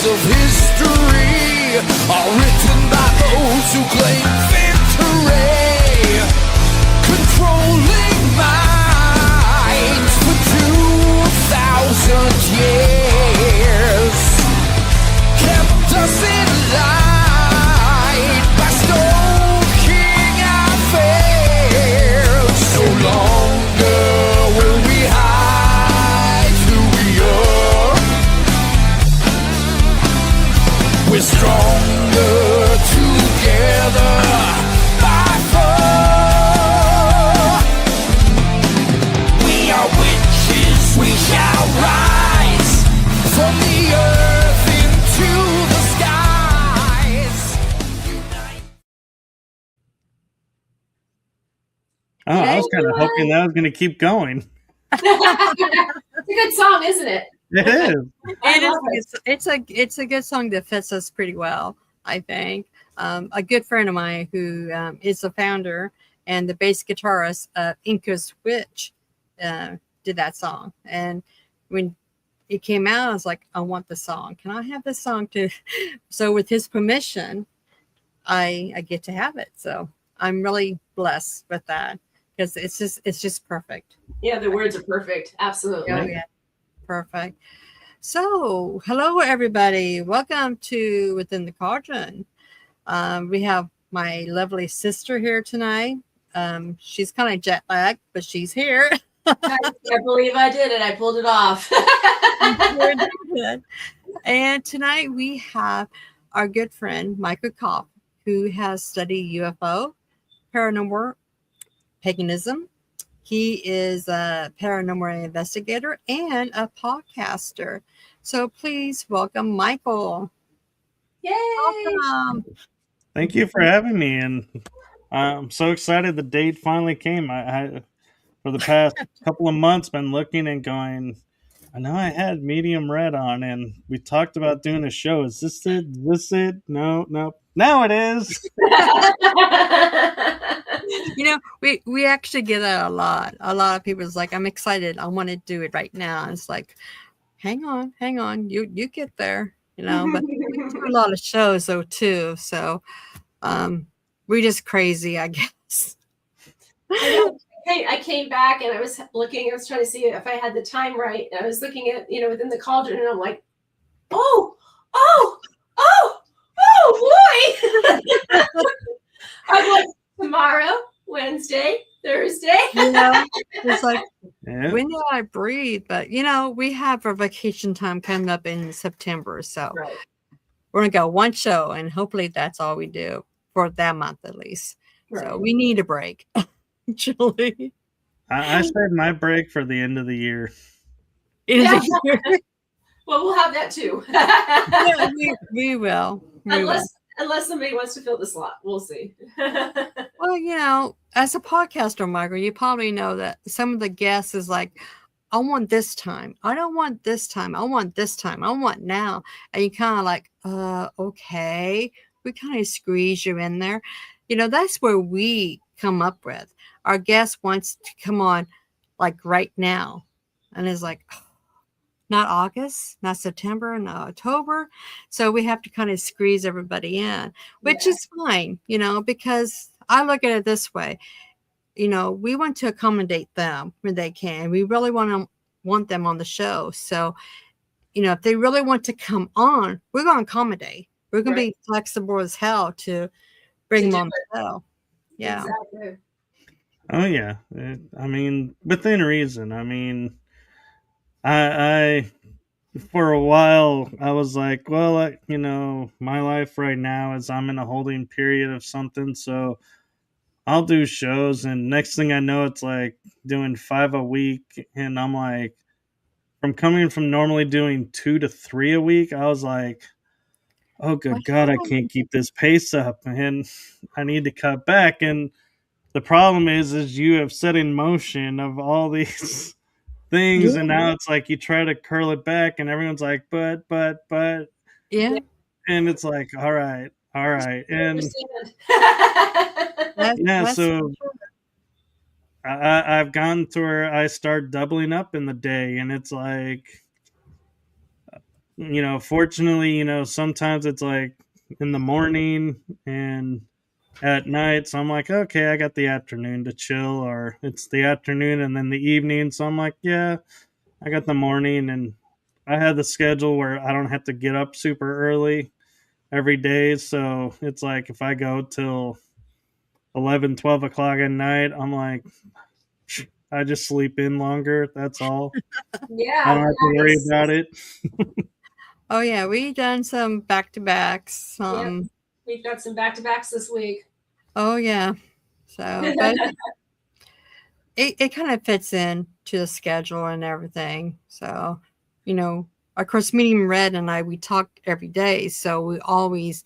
of history are written by those who claim victory, controlling minds for 2,000 years, kept us in line by stoking our fears. No longer will we hide who we are. We're stronger together by far. We are witches, we shall rise from the earth into the skies. Unite. Oh, I was kind of hoping that was going to keep going. It's a good song, isn't it? It is. It's a good song that fits us pretty well, I think. A good friend of mine who is the founder and the bass guitarist of Inca's Witch did that song. And when it came out, I was like, I want the song. Can I have this song too? So with his permission, I get to have it. So I'm really blessed with that because it's just perfect. Yeah, the words are perfect. Absolutely. Oh, yeah. Perfect. So, hello everybody. Welcome to Within the Cauldron. We have my lovely sister here tonight. She's kind of jet lagged, but she's here. I can't believe I did it. I pulled it off. And tonight we have our good friend Michael Kopf, who has studied UFO, paranormal, paganism. He is a paranormal investigator and a podcaster. So please welcome Michael. Yay! Welcome. Thank you for having me, and I'm so excited the date finally came. I for the past couple of months been looking and going, I know I had Medium Red on, and we talked about doing a show. Is this it? Is this it? No. Now it is. You know, we actually get that a lot. A lot of people's like, I'm excited. I want to do it right now. And it's like, hang on. You get there, you know, but we do a lot of shows though too. So we're just crazy, I guess. I came back and I was looking, I was trying to see if I had the time right. And I was looking at, Within the Cauldron, and I'm like, oh boy. I'm like, tomorrow, Wednesday, Thursday. It's like, Yeah. when do I breathe? But, we have our vacation time coming up in September. So Right. we're going to go one show, and hopefully that's all we do for that month at least. Right. So we need a break, actually. I saved my break for the end of the year. Yeah, Well, we'll have that too. we will. Unless somebody wants to fill the slot. We'll see. Well, as a podcaster, Michael, you probably know that some of the guests is like, I want this time. I don't want this time. I want this time. I want now. And you kind of like, okay. We kind of squeeze you in there. That's where we come up with. Our guest wants to come on like right now. And it's like, not August, not September, not October. So we have to kind of squeeze everybody in, which is fine, because I look at it this way. We want to accommodate them when they can. We really want them on the show. So, if they really want to come on, we're going to accommodate. We're going to be flexible as hell to bring them on the show. Yeah. Exactly. Oh yeah. I mean, within reason. I mean, I for a while I was like, well, my life right now is I'm in a holding period of something, so I'll do shows, and next thing I know, it's like doing 5 a week, and I'm like, from coming from normally doing 2 to 3 a week, I was like, oh good God, I can't keep this pace up, and I need to cut back. And the problem is you have set in motion of all these things, and now it's like you try to curl it back, and everyone's like, but Yeah. and it's like, all right, and That's so I've gone to where I start doubling up in the day, and it's like fortunately, sometimes it's like in the morning and at night. So I'm like, okay, I got the afternoon to chill, or it's the afternoon and then the evening. So I'm like, yeah, I got the morning, and I had the schedule where I don't have to get up super early every day. So it's like if I go till 11, 12 o'clock at night, I'm like, I just sleep in longer. That's all. I Yeah, don't have to worry nice. about it. Oh yeah, we done some back to backs. Yep. We've got some back to backs this week. Oh yeah. So, but it kind of fits in to the schedule and everything. So, of course, Medium Red and I, we talk every day. So we always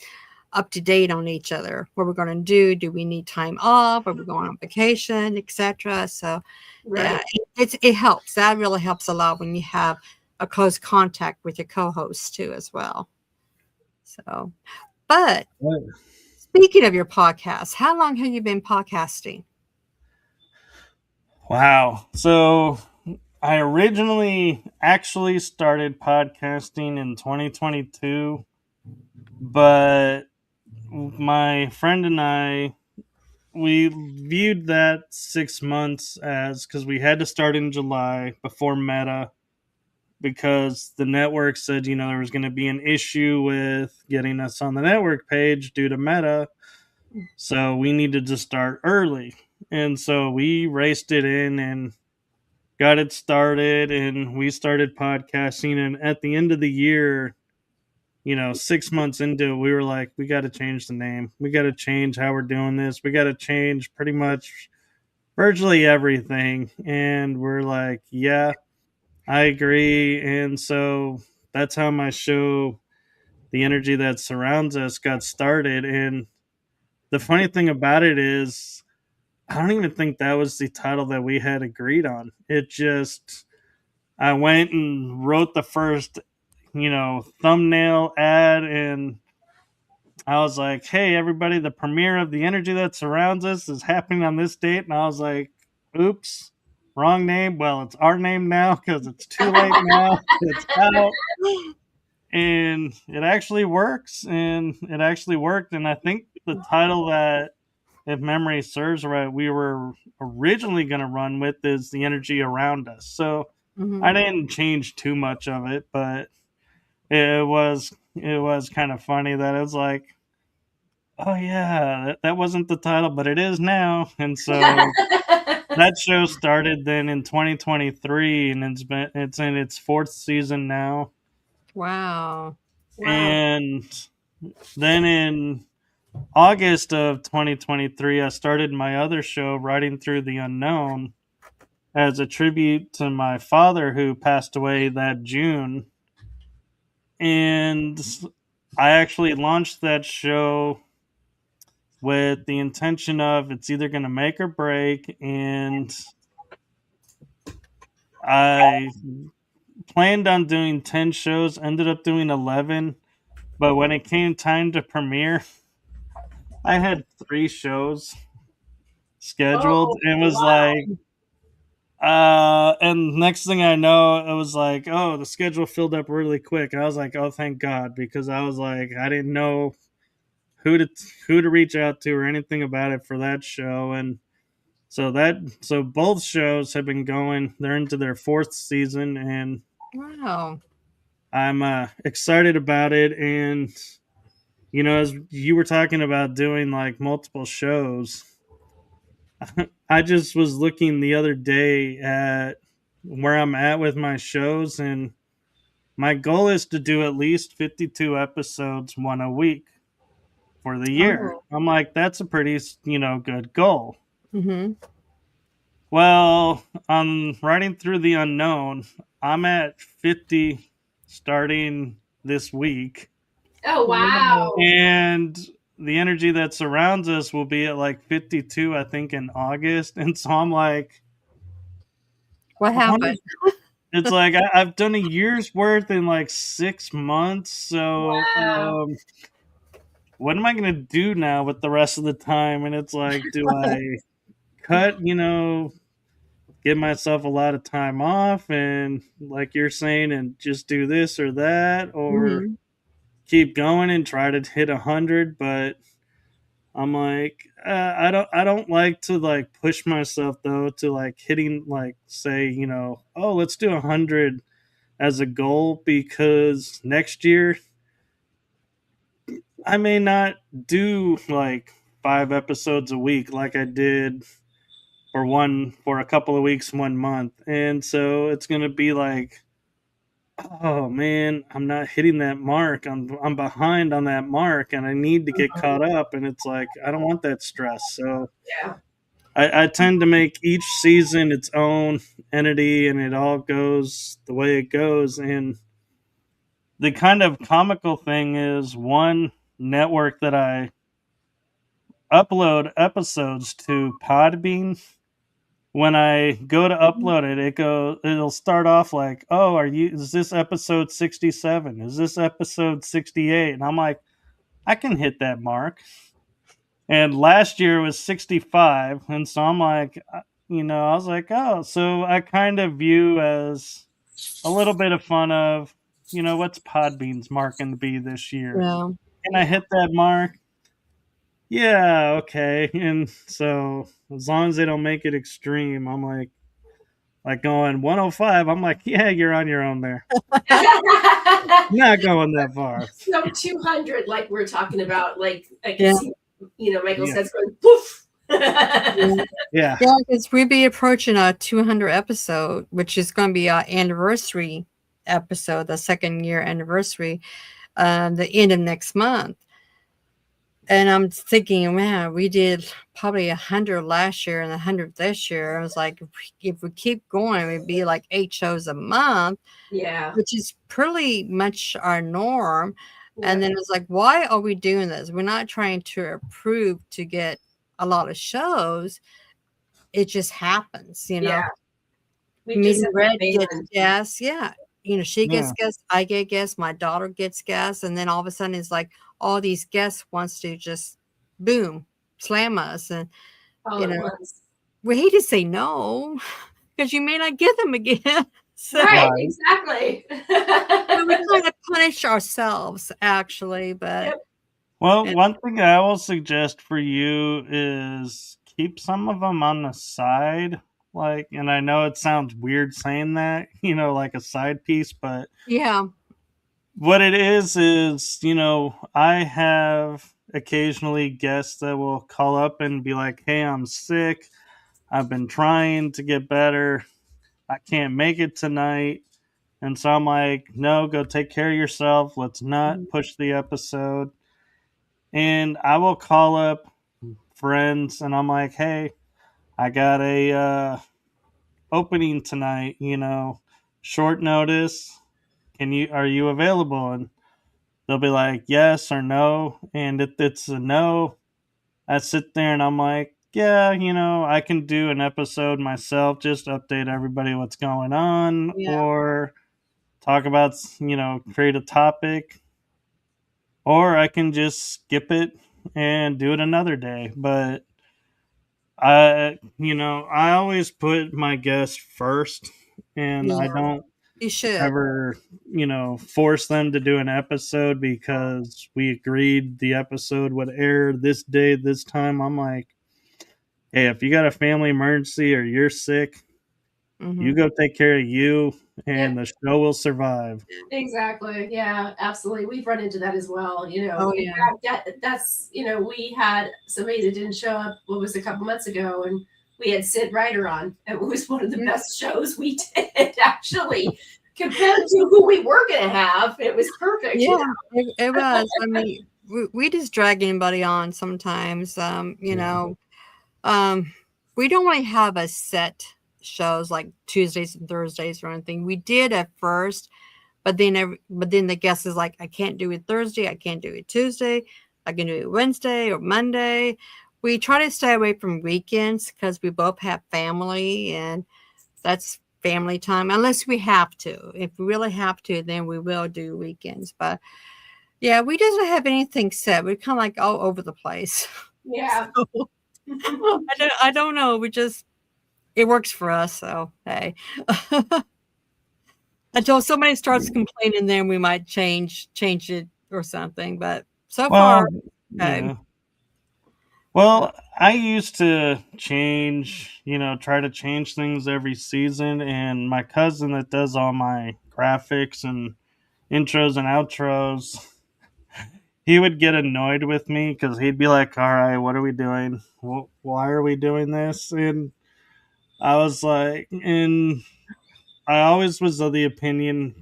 up to date on each other. What we're going to do. Do we need time off? Are we going on vacation, etc.? So, yeah, Right. it helps. That really helps a lot when you have a close contact with your co-hosts too, as well. So, but speaking of your podcast, how long have you been podcasting? Wow. So I originally actually started podcasting in 2022, but my friend and I, we viewed that 6 months as because we had to start in July before Meta, because the network said, there was going to be an issue with getting us on the network page due to Meta. So we needed to start early. And so we raced it in and got it started, and we started podcasting. And at the end of the year, 6 months into it, we were like, we got to change the name. We got to change how we're doing this. We got to change pretty much virtually everything. And we're like, yeah, I agree. And so that's how my show, The Energy That Surrounds Us, got started. And the funny thing about it is, I don't even think that was the title that we had agreed on. It just, I went and wrote the first, thumbnail ad, and I was like, hey, everybody, the premiere of The Energy That Surrounds Us is happening on this date. And I was like, oops, wrong name. Well, it's our name now because it's too late now. It's out. And it actually works. And it actually worked. And I think the title that, if memory serves right, we were originally going to run with is The Energy Around Us. So I didn't change too much of it, but it was kind of funny that it was like, oh yeah, that wasn't the title, but it is now. And so that show started then in 2023, and it's in its fourth season now. Wow. Wow. And then in August of 2023, I started my other show, Riding Through the Unknown, as a tribute to my father who passed away that June. And I actually launched that show with the intention of it's either going to make or break. And I planned on doing 10 shows, ended up doing 11. But when it came time to premiere, I had 3 shows scheduled, Oh, and was wow. like, and next thing I know, it was like, oh, the schedule filled up really quick. I was like, oh, thank God, because I was like, I didn't know who to reach out to or anything about it for that show. And so both shows have been going. They're into their fourth season, and Wow. I'm excited about it. And as you were talking about doing like multiple shows, I just was looking the other day at where I'm at with my shows, and my goal is to do at least 52 episodes, one a week for the year. Oh. I'm like, that's a pretty, good goal. Mm-hmm. Well, on Riding Through the Unknown, I'm at 50 starting this week. Oh, wow. And The Energy That Surrounds Us will be at like 52, I think, in August. And so I'm like, What happened? it's like I've done a year's worth in like 6 months. So Wow. what am I going to do now with the rest of the time? And it's like, do I cut, give myself a lot of time off and, like you're saying, and just do this or that, or Mhm. keep going and try to hit 100. But I'm like, I don't like to like push myself though to like hitting like say oh let's do 100 as a goal, because next year I may not do like 5 episodes a week like I did for a couple of weeks 1 month, and so it's gonna be like, oh man, I'm not hitting that mark. I'm behind on that mark, and I need to get caught up. And it's like I don't want that stress. So Yeah. I tend to make each season its own entity, and it all goes the way it goes. And the kind of comical thing is one network that I upload episodes to, Podbean. When I go to upload it, it'll start off like, "Oh, is this episode 67? Is this episode 68?" And I'm like, "I can hit that mark." And last year was 65, and so I'm like, I was like, "Oh, so I kind of view as a little bit of fun of, what's Podbean's mark going to be this year? Yeah. Can I Yeah. hit that mark? Yeah, okay." And so as long as they don't make it extreme, I'm like going 105. I'm like, yeah, you're on your own there. Not going that far. So 200, like we're talking about, like I can Yeah. see, Michael's Yeah. head's going poof. Yeah. Yeah. Yeah, because we'll be approaching a 200 episode, which is going to be our anniversary episode, the 2nd-year anniversary, the end of next month. And I'm thinking, man, we did probably 100 last year and 100 this year. I was like, if we keep going, it'd be like 8 shows a month, Yeah. which is pretty much our norm. And Yeah. then it's like, why are we doing this? We're not trying to approve to get a lot of shows. It just happens, Yeah. We just Meeting have Red to gets ban. gas. Yeah. She gets Yeah. gas, I get gas, my daughter gets gas, and then all of a sudden it's like all these guests wants to just boom, slam us. And all at once. we hate to say no because you may not get them again. So Right, Right. exactly. so we kind of punish ourselves actually, but Yep. Well, and- one thing I will suggest for you is keep some of them on the side. Like, and I know it sounds weird saying that, like a side piece, but yeah. what it is, I have occasionally guests that will call up and be like, "Hey, I'm sick. I've been trying to get better. I can't make it tonight." And so I'm like, "No, go take care of yourself. Let's not Mhm. push the episode." And I will call up friends and I'm like, "Hey, I got a opening tonight, short notice. Are you available?" And they'll be like, yes or no. And if it's a no, I sit there and I'm like, yeah, I can do an episode myself, just update everybody what's going on, Yeah. or talk about, create a topic, or I can just skip it and do it another day. But I always put my guests first, and I Yeah. don't You should. ever, force them to do an episode because we agreed the episode would air this day, this time. I'm like, hey, if you got a family emergency or you're sick, you Mhm. go take care of you, and Yep. the show will survive. Exactly. Yeah, absolutely. We've run into that as well. Oh In yeah. fact, that's, we had somebody that didn't show up, what was it, a couple months ago, and we had Sid Ryder on. It was one of the Yeah. best shows we did, actually, compared to who we were going to have. It was perfect. Yeah, it was. I mean, we just drag anybody on sometimes. Yeah. We don't really have a set shows like Tuesdays and Thursdays or anything. We did at first, but then the guest is like, I can't do it Thursday, I can't do it Tuesday, I can do it Wednesday or Monday. We try to stay away from weekends because we both have family and that's family time unless we have to. If we really have to, then we will do weekends. But yeah, we doesn't have anything set. We're kind of like all over the place. Yeah. So, I don't know. We just it works for us. So hey, until somebody starts complaining, then we might change it or something. But so Well, far, hey. yeah. Well, I used to try to change things every season, and my cousin that does all my graphics and intros and outros, he would get annoyed with me because he'd be like, "All right, what are we doing? Why are we doing this?" And I was like, and I always was of the opinion,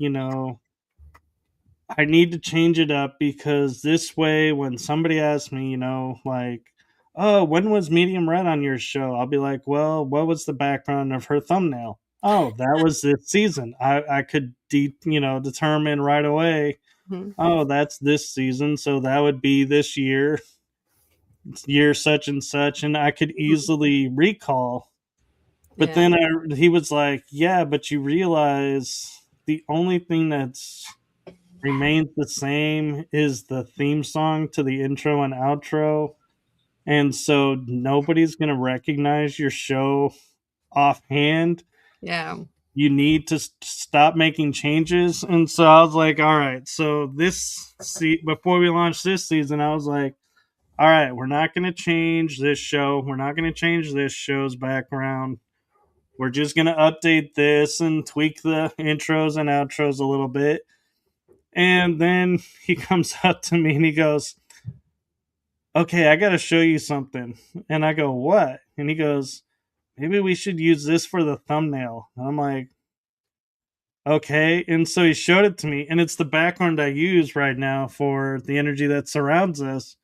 I need to change it up because this way, when somebody asks me, like, "Oh, when was Medium Red on your show?" I'll be like, "Well, what was the background of her thumbnail?" "Oh, that was this season." I could determine right away. Mhm. "Oh, that's this season, so that would be this year such and such," and I could easily recall. But Yeah. then he was like, "Yeah, but you realize the only thing that's remains the same is the theme song to the intro and outro. And so nobody's going to recognize your show offhand. Yeah. You need to stop making changes." And so I was like, all right. So before we launched this season, I was like, all right, we're not going to change this show. We're not going to change this show's background. We're just going to update this and tweak the intros and outros a little bit. And then he comes up to me and he goes, "Okay, I got to show you something." And I go, "What?" And he goes, "Maybe we should use this for the thumbnail." And I'm like, "Okay." And so he showed it to me, and it's the background I use right now for the energy that surrounds us.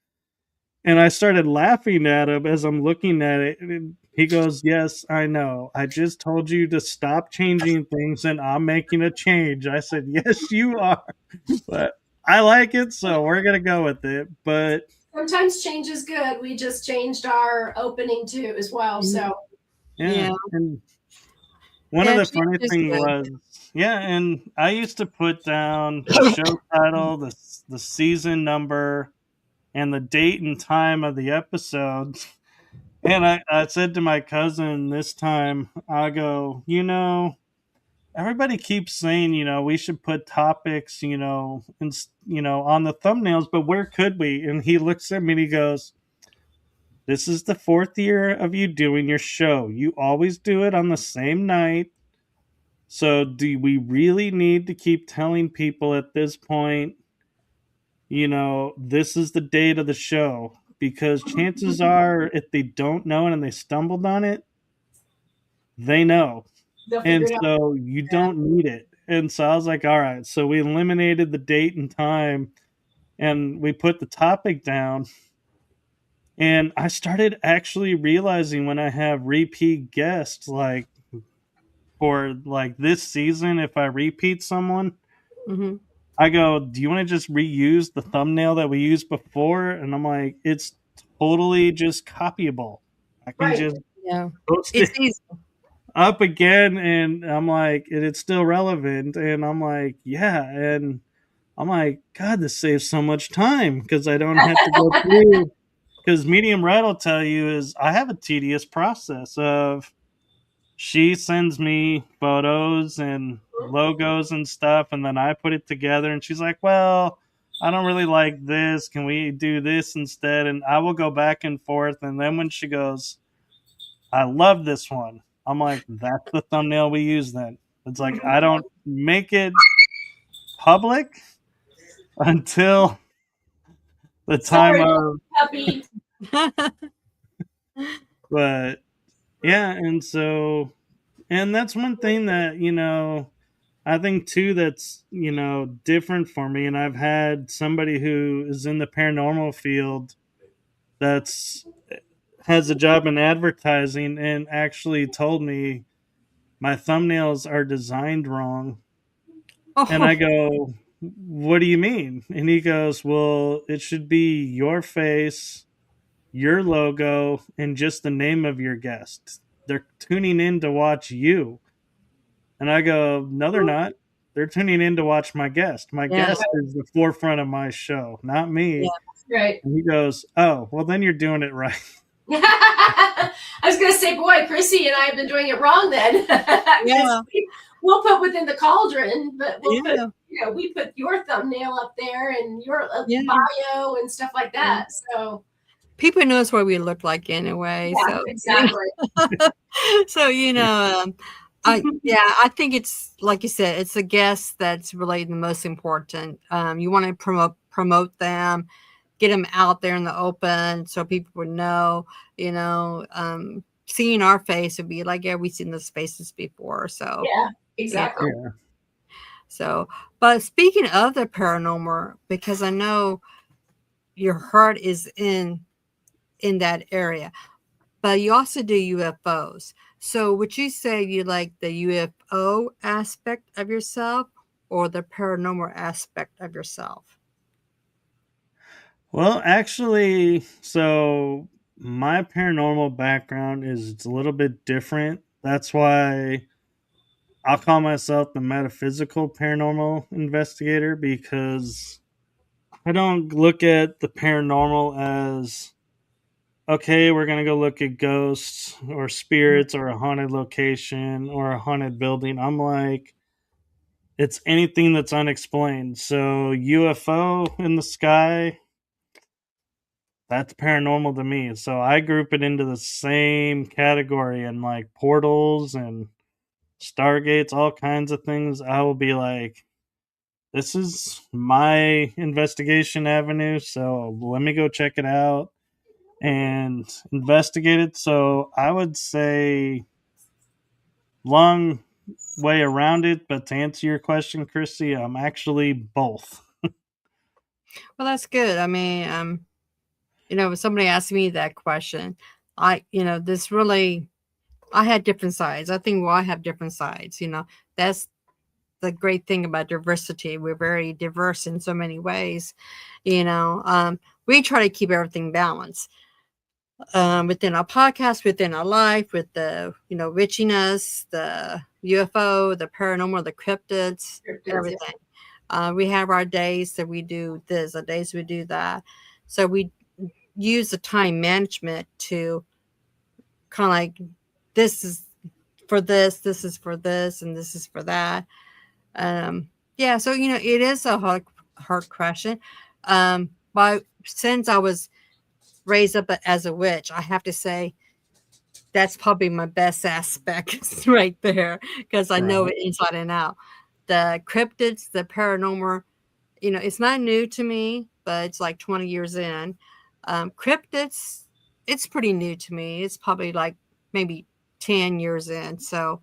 And I started laughing at him as I'm looking at it. And he goes, "Yes, I know. I just told you to stop changing things, and I'm making a change." I said, "Yes, you are." But I like it, so we're gonna go with it. But Sometimes change is good. We just changed our opening too as well. So yeah, Yeah. and one of Yeah. the Change funny is thing good. was, yeah, and I used to put down the show title, the season number, and the date and time of the episodes. And I said to my cousin this time, I go, everybody keeps saying, we should put topics, on the thumbnails, but where could we? And he looks at me and he goes, "This is the fourth year of you doing your show. You always do it on the same night. So do we really need to keep telling people at this point, this is the date of the show?" Because chances are, if they don't know it and they stumbled on it, they know. they'll figure And it out. so you don't need it. And so I was like, all right. So we eliminated the date and time and we put the topic down. And I started actually realizing when I have repeat guests, like for like this season, if I repeat someone, Hmm. I go, "Do you want to just reuse the thumbnail that we used before?" And I'm like, "It's totally just copyable. I can Right. just Yeah. post It's it easy. up again." And I'm like, it's still relevant. And I'm like, yeah. And I'm like, God, this saves so much time because I don't have to go through. Because Medium Red will tell you is I have a tedious process of she sends me photos and logos and stuff, and then I put it together. And she's like, "Well, I don't really like this. Can we do this instead?" And I will go back and forth. And then when she goes, "I love this one," I'm like, "That's the thumbnail we use then." It's like I don't make it public until the time Sorry, of, puppy. but yeah. And so, and that's one thing that, I think too that's, different for me. And I've had somebody who is in the paranormal field that's has a job in advertising and actually told me my thumbnails are designed wrong. And I Oh, go, "What do you mean?" And he goes, "Well, it should be your face, your logo, and just the name of your guest. They're tuning in to watch you." And I go, "No, they're not. They're tuning in to watch my guest. My yeah. guest is the forefront of my show, not Yeah. me." Right. And he goes, "Oh, well, then you're doing it right." I was going to say, boy, Chrissy and I have been doing it wrong then. 'Cause Yeah. we'll put within the cauldron, but we'll put, Yeah. we put your thumbnail up there and your Yeah. bio and stuff like that. So People knows what we look like anyway. yeah, So exactly. so I think it's like you said, it's the guest that's really the most important. You want to promote them, get them out there in the open so people would know. Seeing our face would be like, yeah, we've seen those faces before. So Yeah, exactly. Yeah. so, but speaking of the paranormal, because I know your heart is in that area, but you also do UFOs. So would you say you like the UFO aspect of yourself or the paranormal aspect of yourself? Well, actually, so my paranormal background is a little bit different. That's why I'll call myself the metaphysical paranormal investigator, because I don't look at the paranormal as, okay, we're going to go look at ghosts or spirits or a haunted location or a haunted building. I'm like, it's anything that's unexplained. So, UFO in the sky, that's paranormal to me. So, I group it into the same category, and like portals and stargates, all kinds of things. I will be like, this is my investigation avenue, so let me go check it out and investigate it. So I would say long way around it, but to answer your question, Chrissy, I'm actually both. Well, that's good. I mean, if somebody asked me that question, this really, I had different sides. I think I have different sides. That's the great thing about diversity. We're very diverse in so many ways. We try to keep everything balanced within our podcast, within our life, with the witchiness, the UFO, the paranormal, the cryptids, everything. We have our days that we do this, our days we do that. So we use the time management to kind of like, this is for this is for this, and this is for that. Yeah, so it is a heart question. But since I was raised up as a witch, I have to say that's probably my best aspect right there, because I know it inside and out. The cryptids, the paranormal, it's not new to me, but it's like 20 years in. Cryptids, it's pretty new to me. It's probably like maybe 10 years in. So,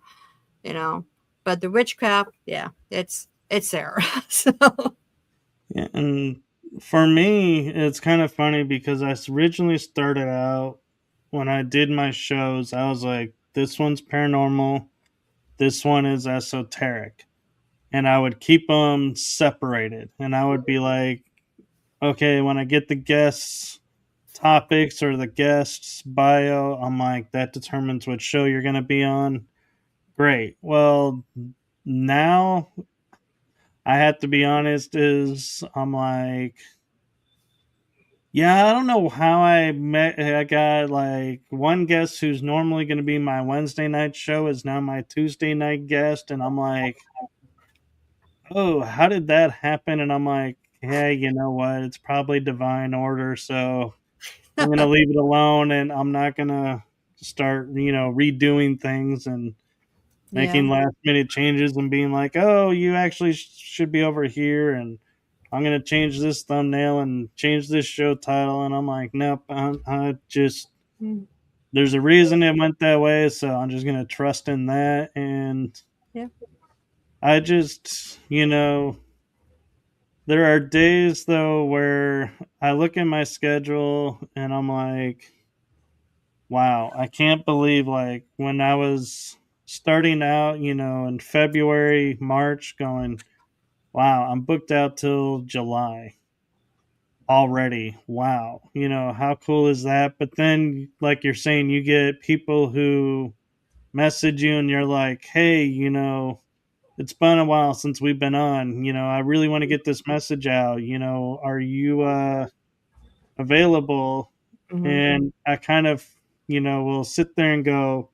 but the witchcraft, yeah, it's there. So, Yeah, and for me, it's kind of funny because I originally started out when I did my shows, I was like, this one's paranormal, this one is esoteric. And I would keep them separated. And I would be like, okay, when I get the guests' topics or the guest's bio, I'm like, that determines what show you're going to be on. Great. Well, now I have to be honest, is I'm like, yeah, I don't know how I got like one guest who's normally going to be my Wednesday night show is now my Tuesday night guest. And I'm like, oh, how did that happen? And I'm like, hey, you know what? It's probably divine order. So I'm going to leave it alone, and I'm not going to start, redoing things and yeah. making last minute changes and being like, oh, you actually should be over here. And I'm going to change this thumbnail and change this show title. And I'm like, nope, I just, Mm, there's a reason it went that way. So I'm just going to trust in that. And yeah. I just, there are days though where I look at my schedule and I'm like, wow, I can't believe like when I was starting out, in February, March, going, wow, I'm booked out till July already. Wow. How cool is that? But then, like you're saying, you get people who message you and you're like, hey, it's been a while since we've been on. I really want to get this message out. Are you available? Mhm. And I kind of will sit there and go,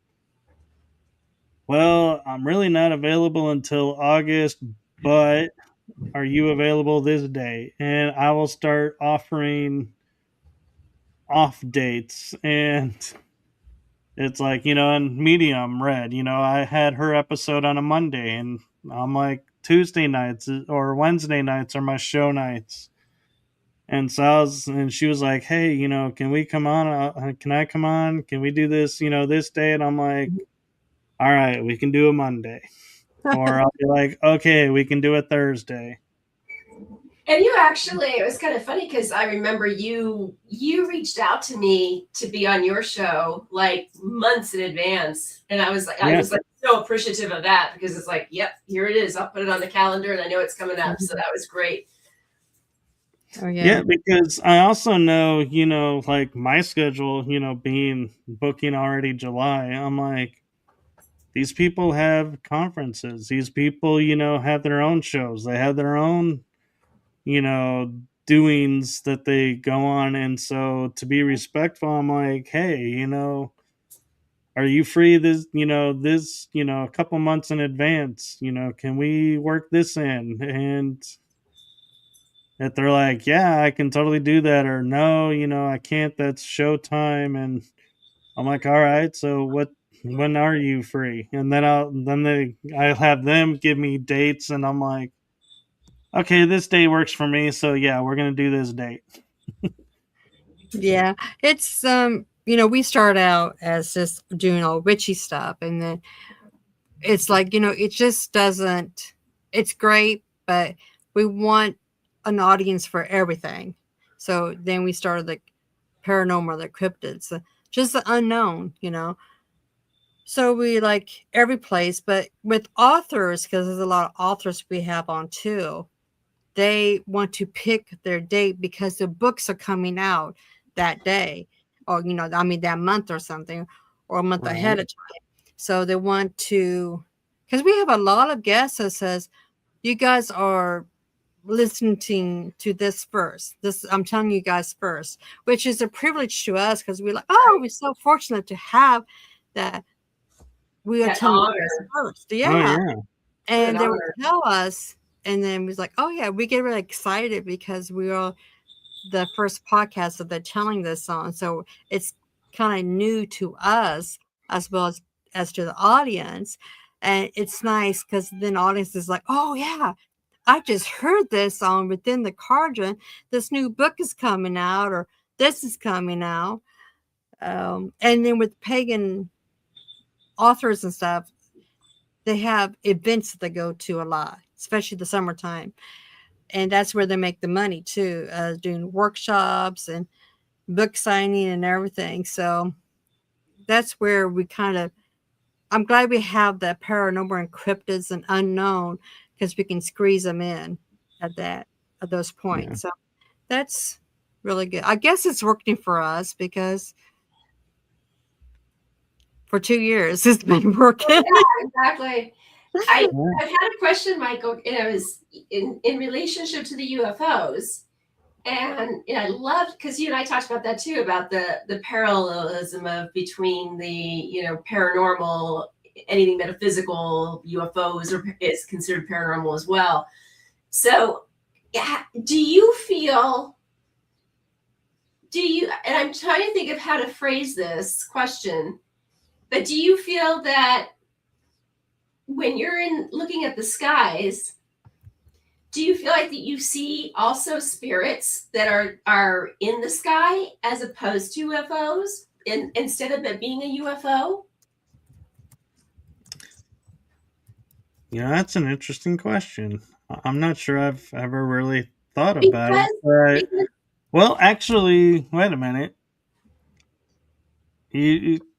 well, I'm really not available until August, but are you available this day? And I will start offering off dates. And it's like, in Medium Red, I had her episode on a Monday, and I'm like, Tuesday nights or Wednesday nights are my show nights. And so and she was like, hey, can we come on? Can I come on? Can we do this, this day? And I'm like, all right, we can do a Monday. Or I'll be like, okay, we can do a Thursday. And you actually, it was kind of funny because I remember you reached out to me to be on your show like months in advance. And I was like, so appreciative of that, because it's like, yep, here it is. I'll put it on the calendar and I know it's coming up. So that was great. Oh Yeah, because I also know, like my schedule, being booking already July, I'm like, these people have conferences. These people, have their own shows. They have their own, doings that they go on. And so to be respectful, I'm like, hey, are you free a couple months in advance? Can we work this in? And if they're like, yeah, I can totally do that, or no, I can't, that's showtime. And I'm like, all right, so when are you free? And then I'll have them give me dates, and I'm like, okay, this day works for me, so yeah, we're gonna do this date. Yeah, it's we start out as just doing all witchy stuff, and then it's like, it just doesn't. It's great, but we want an audience for everything. So then we started the paranormal, the cryptids, just the unknown, So we like every place, but with authors, because there's a lot of authors we have on too, they want to pick their date because the books are coming out that day, or that month or something, or a month ahead of time. So they want to, because we have a lot of guests that says, you guys are listening to this first. I'm telling you guys first, which is a privilege to us, because we're like, oh, we're so fortunate to have that. We are telling you guys first. Yeah. Oh, yeah. And they would tell us, and then we was like, oh yeah, we get really excited because we are the first podcast that they're telling this on. So it's kind of new to us as well as to the audience. And it's nice because then the audience is like, oh yeah, I just heard this on Within the Cauldron. This new book is coming out, or this is coming out. And then with pagan authors and stuff, they have events that they go to a lot, especially the summertime. And that's where they make the money too, doing workshops and book signing and everything. So that's where we I'm glad we have the paranormal and cryptids and unknown, because we can squeeze them in at those points. Yeah. So that's really good. I guess it's working for us because for 2 years it's been working. Yeah, exactly. I've had a question, Michael, and it was in relationship to the UFOs. And I loved, because you and I talked about that too, about the parallelism of between the, paranormal, anything metaphysical, UFOs is considered paranormal as well. So do you, and I'm trying to think of how to phrase this question, but do you feel that when you're looking at the skies, do you feel like that you see also spirits that are in the sky as opposed to UFOs, instead of it being a UFO? Yeah, that's an interesting question. I'm not sure I've ever really thought about it. But, well, actually, wait a minute.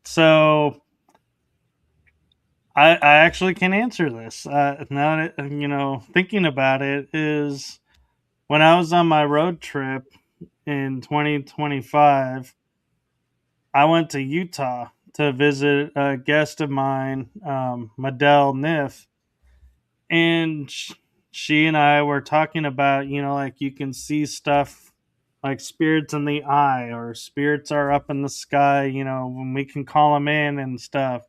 So I actually can answer this. Now that, thinking about it, is when I was on my road trip in 2025, I went to Utah to visit a guest of mine, Madelle Niff, and she and I were talking about, like you can see stuff like spirits in the eye or spirits are up in the sky, when we can call them in and stuff.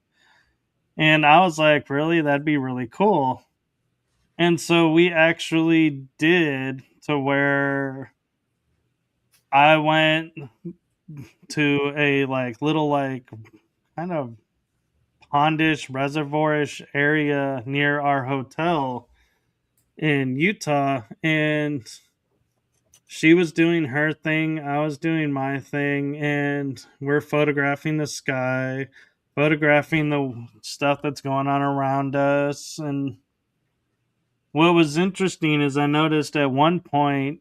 And I was like, really? That'd be really cool. And so we actually did, to where I went to a like little like kind of pondish reservoirish area near our hotel in Utah, and she was doing her thing, I was doing my thing, and we're photographing the sky, photographing the stuff that's going on around us. And what was interesting is I noticed at one point,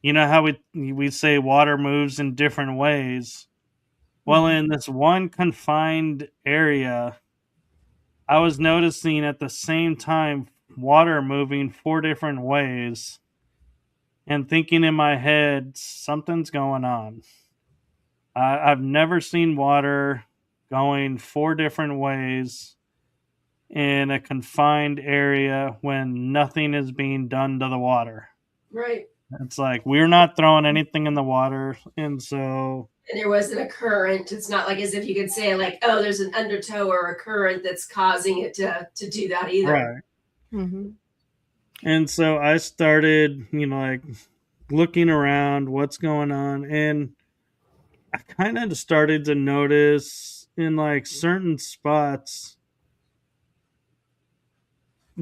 you know how we say water moves in different ways. Well, in this one confined area, I was noticing at the same time water moving 4 different ways and thinking in my head, something's going on. I've never seen water going 4 different ways in a confined area when nothing is being done to the water. Right. It's like we're not throwing anything in the water, and so And there wasn't a current. It's not like as if you could say like, oh, there's an undertow or a current that's causing it to do that either. right. Mm-hmm. And so I started, like looking around, what's going on, and I kind of started to notice in like certain spots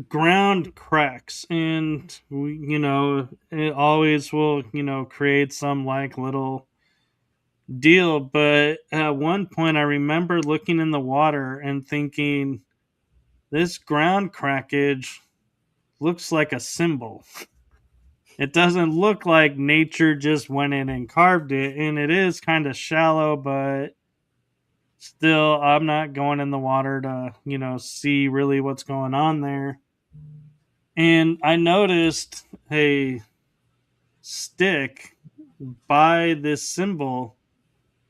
ground cracks, and it always will create some like little deal. But at one point I remember looking in the water and thinking, this ground crackage looks like a symbol. It doesn't look like nature just went in and carved it, and it is kind of shallow, but still I'm not going in the water to see really what's going on there. And I noticed a stick by this symbol.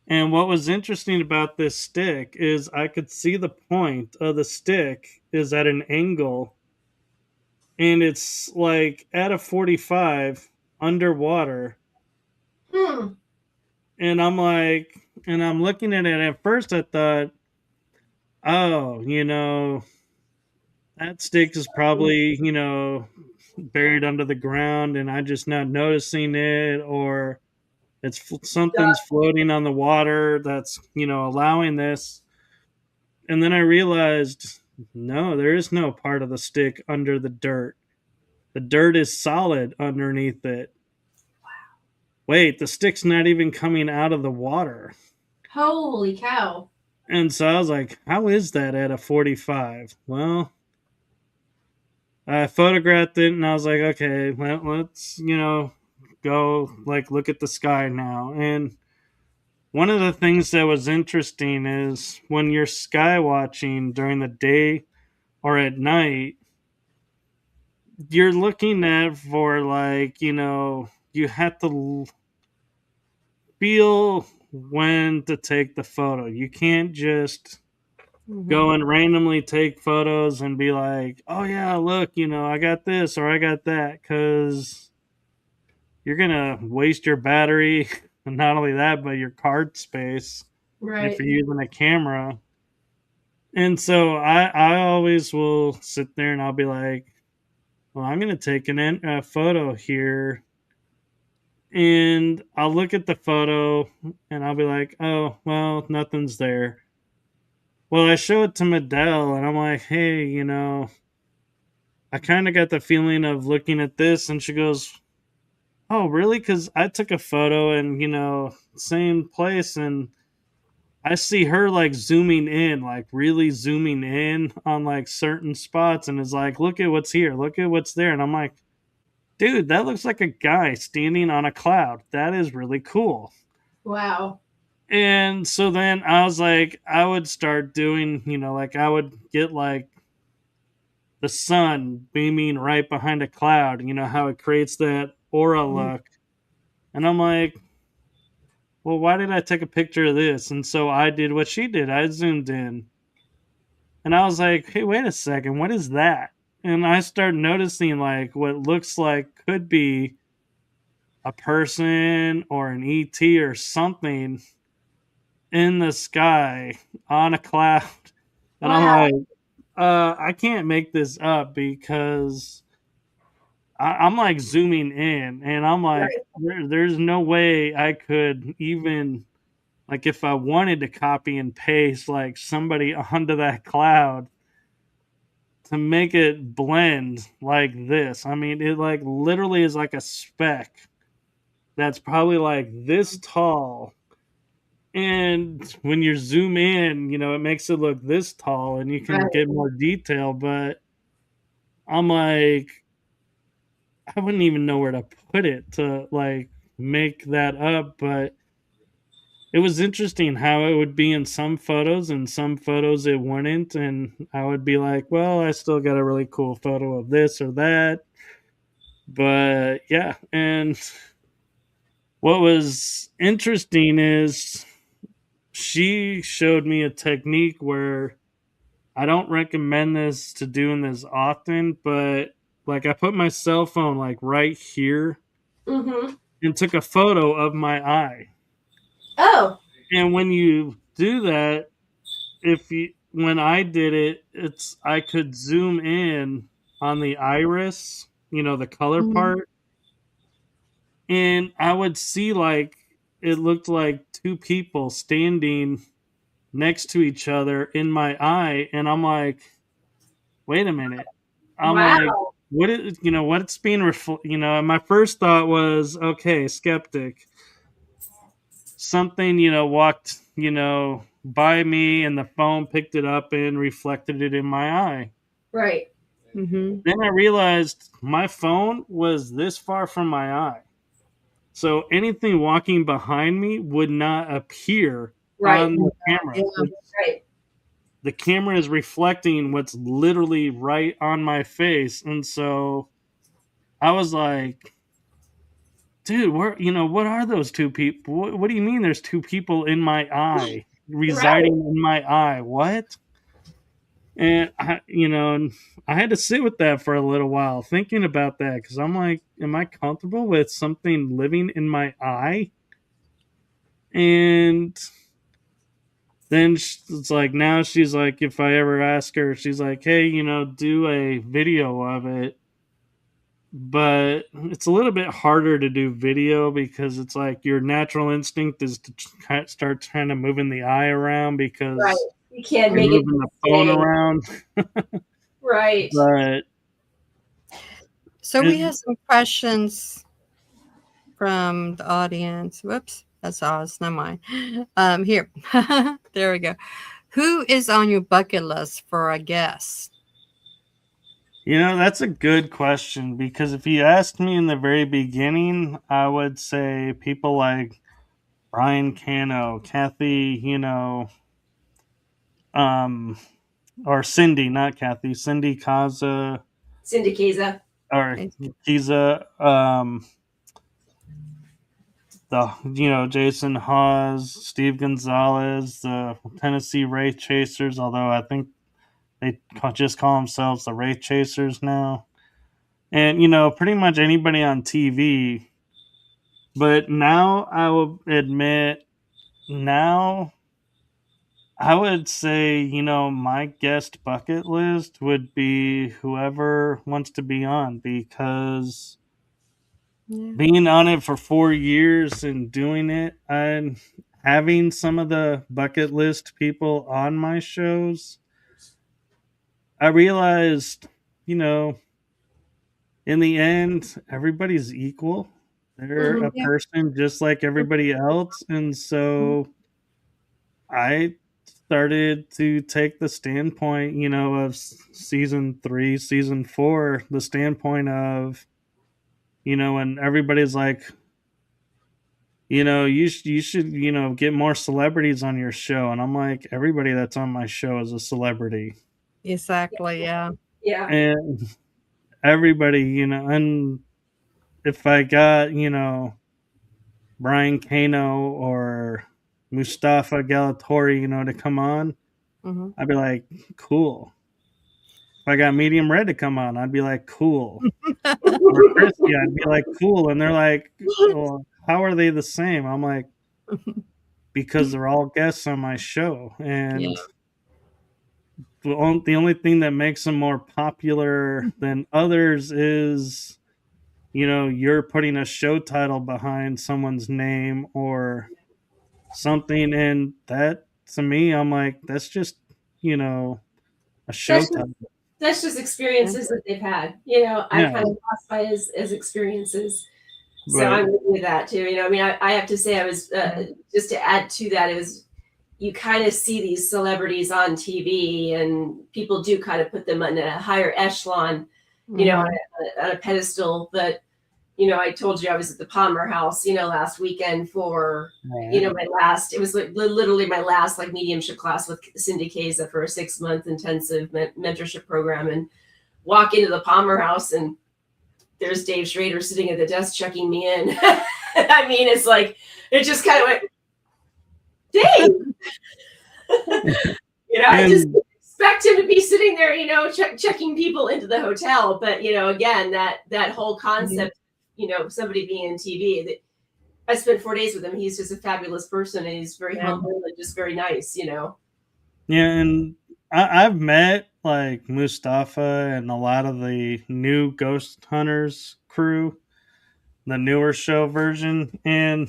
And what was interesting about this stick is I could see the point of the stick is at an angle. And it's like at a 45 underwater. Hmm. And I'm looking at it. At first I thought, oh, that stick is probably, buried under the ground and I just not noticing it, or something's floating on the water that's, allowing this. And then I realized, no, there is no part of the stick under the dirt. The dirt is solid underneath it. Wait, the stick's not even coming out of the water. Holy cow. And so I was like, how is that at a 45? Well, I photographed it and I was like, okay, let's, go like look at the sky now. And one of the things that was interesting is when you're sky watching during the day or at night, you're looking at for like, you have to feel when to take the photo. You can't just go and randomly take photos and be like, oh yeah, look, I got this or I got that, because you're gonna waste your battery and not only that, but your card space Right. if you're using a camera. And so I always will sit there and I'll be like, well, I'm gonna take a photo here, and I'll look at the photo and I'll be like, oh well, nothing's there. Well, I show it to Medell and I'm like, hey, I kind of got the feeling of looking at this. And she goes, oh, really? Because I took a photo and, same place. And I see her like zooming in, like really zooming in on like certain spots. And is like, look at what's here. Look at what's there. And I'm like, dude, that looks like a guy standing on a cloud. That is really cool. Wow. And so then I was like, I would start doing, like I would get like the sun beaming right behind a cloud, how it creates that aura look. And I'm like, well, why did I take a picture of this? And so I did what she did. I zoomed in. And I was like, hey, wait a second, what is that? And I started noticing like what looks like could be a person or an ET or something in the sky on a cloud. And I'm Wow. like, I can't make this up because I'm like zooming in and I'm like, there's no way I could even, like, if I wanted to copy and paste like somebody onto that cloud to make it blend like this. I mean, it like literally is like a speck that's probably like this tall. And when you zoom in, it makes it look this tall and you can Right. get more detail. But I'm like, I wouldn't even know where to put it to like make that up. But it was interesting how it would be in some photos and some photos it wouldn't. And I would be like, well, I still got a really cool photo of this or that. But yeah. And what was interesting is she showed me a technique where I don't recommend this to doing this often, but like I put my cell phone like right here Mm-hmm. and took a photo of my eye. Oh, And when you do that, if you when I did it, it's I could zoom in on the iris, the color Mhm. part, and I would see like it looked like two people standing next to each other in my eye, and I'm like, wait a minute. I'm like, wow. what's being my first thought was, okay, skeptic. Something, walked, by me and the phone picked it up and reflected it in my eye. Right. Mhm. Then I realized my phone was this far from my eye. So anything walking behind me would not appear Right. on the camera. Yeah. Right. The camera is reflecting what's literally right on my face. And so I was like, dude, what are those two people? What do you mean there's two people in my eye, Right. residing in my eye? What? And and I had to sit with that for a little while, thinking about that because I'm like, am I comfortable with something living in my eye? And then it's like now she's like, if I ever ask her, she's like, hey, do a video of it. But it's a little bit harder to do video because it's like your natural instinct is to start trying to moving the eye around Right. because You can't you're make it moving the phone stay. around. Right. But So we it, have some questions from the audience. Whoops, that's ours, not mine. Here, there we go. Who is on your bucket list for a guest? that's a good question because if you asked me in the very beginning, I would say people like Brian Cano, Kathy, um, or Cindy, not Kathy, Cindy Kaza, Cindy Kiza. or Okay. Kiza, Jason Hawes, Steve Gonzalez, the Tennessee Wraith Chasers, although I think they just call themselves the Wraith Chasers now. And, pretty much anybody on TV. But now I will admit, now I would say, my guest bucket list would be whoever wants to be on because Yeah. being on it for 4 years and doing it and having some of the bucket list people on my shows, I realized, you know, in the end, everybody's equal. They're Mm-hmm. a Yeah. person just like everybody else. And Mhm. so I started to take the standpoint, of season 3, season 4, the standpoint of, when everybody's like, you should, get more celebrities on your show. And I'm like, everybody that's on my show is a celebrity. Exactly. Yeah. Yeah. And everybody, and if I got, Brian Kano or Mustafa Galatori, to come on, Hmm. I'd be like, cool. If I got medium red to come on, I'd be like, cool. Or crispy, I'd be like, cool. And they're like, well, how are they the same? I'm like, because they're all guests on my show. And Yeah. the only thing that makes them more popular than others is, you're putting a show title behind someone's name or something. And that, to me, I'm like, that's just, a show That's just, title. that's just experiences that they've had. I Yeah. kind of classify as experiences. So But I'm with that too. I mean, I have to say, I was just to add to that, it was you kind of see these celebrities on TV, and people do kind of put them on a higher echelon, on a pedestal. But I told you I was at the Palmer House, last weekend for my last. It was like literally my last like mediumship class with Cindy Keza for a 6-month intensive mentorship program, and walk into the Palmer House and there's Dave Schrader sitting at the desk checking me in. I mean, it's like, it just kind of went, Dave. I just expect him to be sitting there, checking people into the hotel. But, again, that whole concept, somebody being in TV, that I spent 4 days with him. He's just a fabulous person, and he's very humble and just very nice, Yeah, and I've met like Mustafa and a lot of the new Ghost Hunters crew, the newer show version. And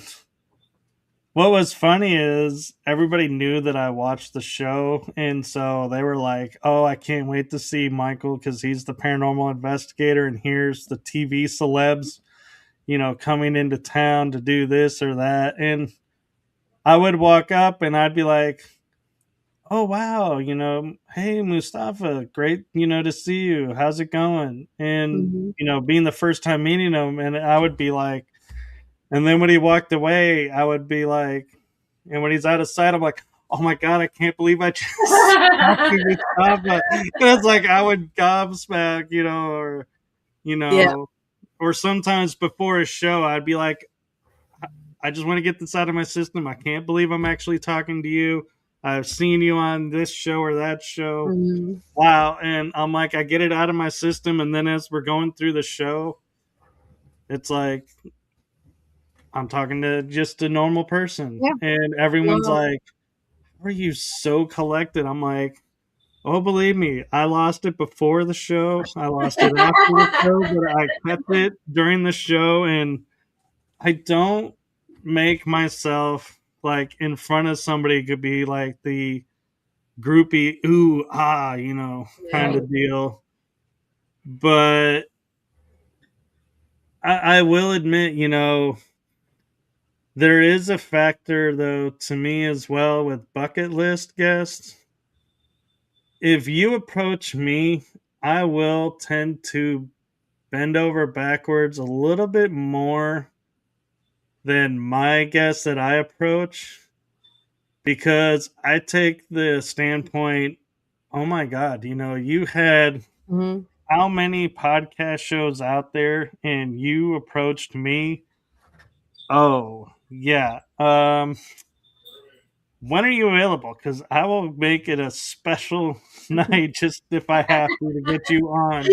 what was funny is everybody knew that I watched the show. And so they were like, oh, I can't wait to see Michael because he's the paranormal investigator. And here's the TV celebs, coming into town to do this or that. And I would walk up and I'd be like, oh wow, hey Mustafa, great, to see you. How's it going? And being the first time meeting him, and I would be like, and then when he walked away, I would be like, and when he's out of sight, I'm like, oh my god, I can't believe I just talked to Mustafa. And it's like I would gobsmack, or sometimes before a show, I'd be like, I just want to get this out of my system. I can't believe I'm actually talking to you. I've seen you on this show or that show. Wow. And I'm like, I get it out of my system. And then as we're going through the show, it's like, I'm talking to just a normal person. Yeah. And everyone's like, are you so collected? I'm like, oh, believe me, I lost it before the show. I lost it after the show, but I kept it during the show. And I don't make myself like in front of somebody could be like the groupie kind of deal. But I will admit, there is a factor though to me as well with bucket list guests. If you approach me, I will tend to bend over backwards a little bit more than my guests that I approach, because I take the standpoint, oh my God, you had how many podcast shows out there and you approached me? Oh, yeah. When are you available? Because I will make it a special night just if I have to get you on.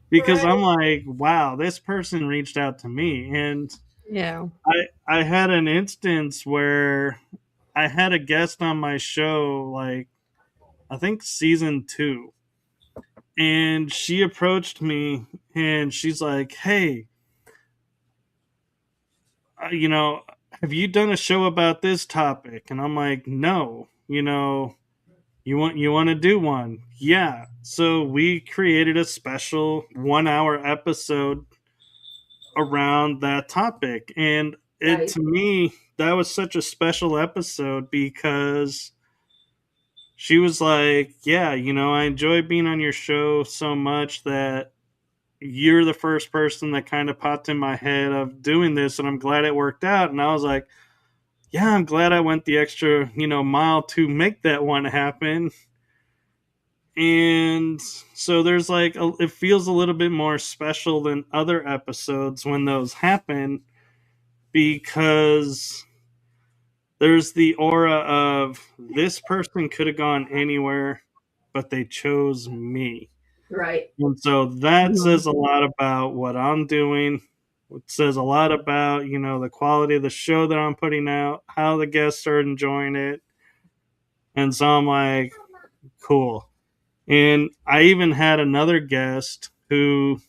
Because I'm like, wow, this person reached out to me. And I had an instance where I had a guest on my show, like, I think season 2. And she approached me and she's like, hey, have you done a show about this topic? And I'm like, no, you want to do one? Yeah. So we created a special 1-hour episode around that topic. And to me, that was such a special episode because she was like, yeah, I enjoy being on your show so much that you're the first person that kind of popped in my head of doing this, and I'm glad it worked out. And I was like, yeah, I'm glad I went the extra, mile to make that one happen. And so there's like, it feels a little bit more special than other episodes when those happen, because there's the aura of this person could have gone anywhere, but they chose me. Right. And so that Mhm. says a lot about what I'm doing. It says a lot about, the quality of the show that I'm putting out, how the guests are enjoying it. And so I'm like, cool. And I even had another guest who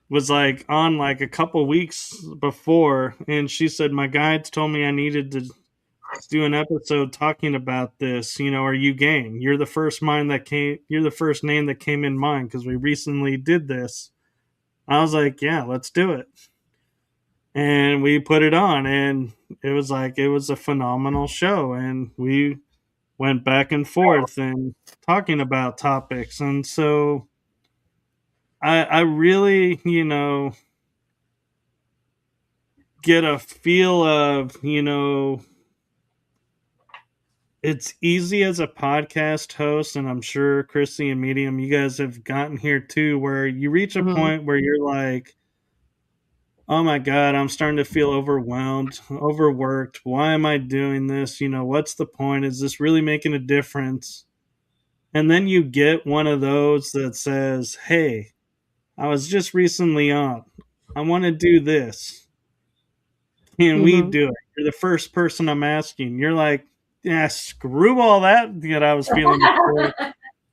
was like on like a couple weeks before, and she said, my guides told me I needed to do an episode talking about this. Are you game? You're the first name that came in mind because we recently did this. I was like, yeah, let's do it. And we put it on, and it was a phenomenal show. And we went back and forth and talking about topics. And so I really, get a feel of, it's easy as a podcast host, and I'm sure Chrissy and Medium, you guys have gotten here too, where you reach a Mhm. point where you're like, oh my God, I'm starting to feel overwhelmed, overworked. Why am I doing this? What's the point? Is this really making a difference? And then you get one of those that says, hey, I was just recently on. I want to do this. And we Mhm. do it. You're the first person I'm asking. You're like, yeah, screw all that I was feeling before.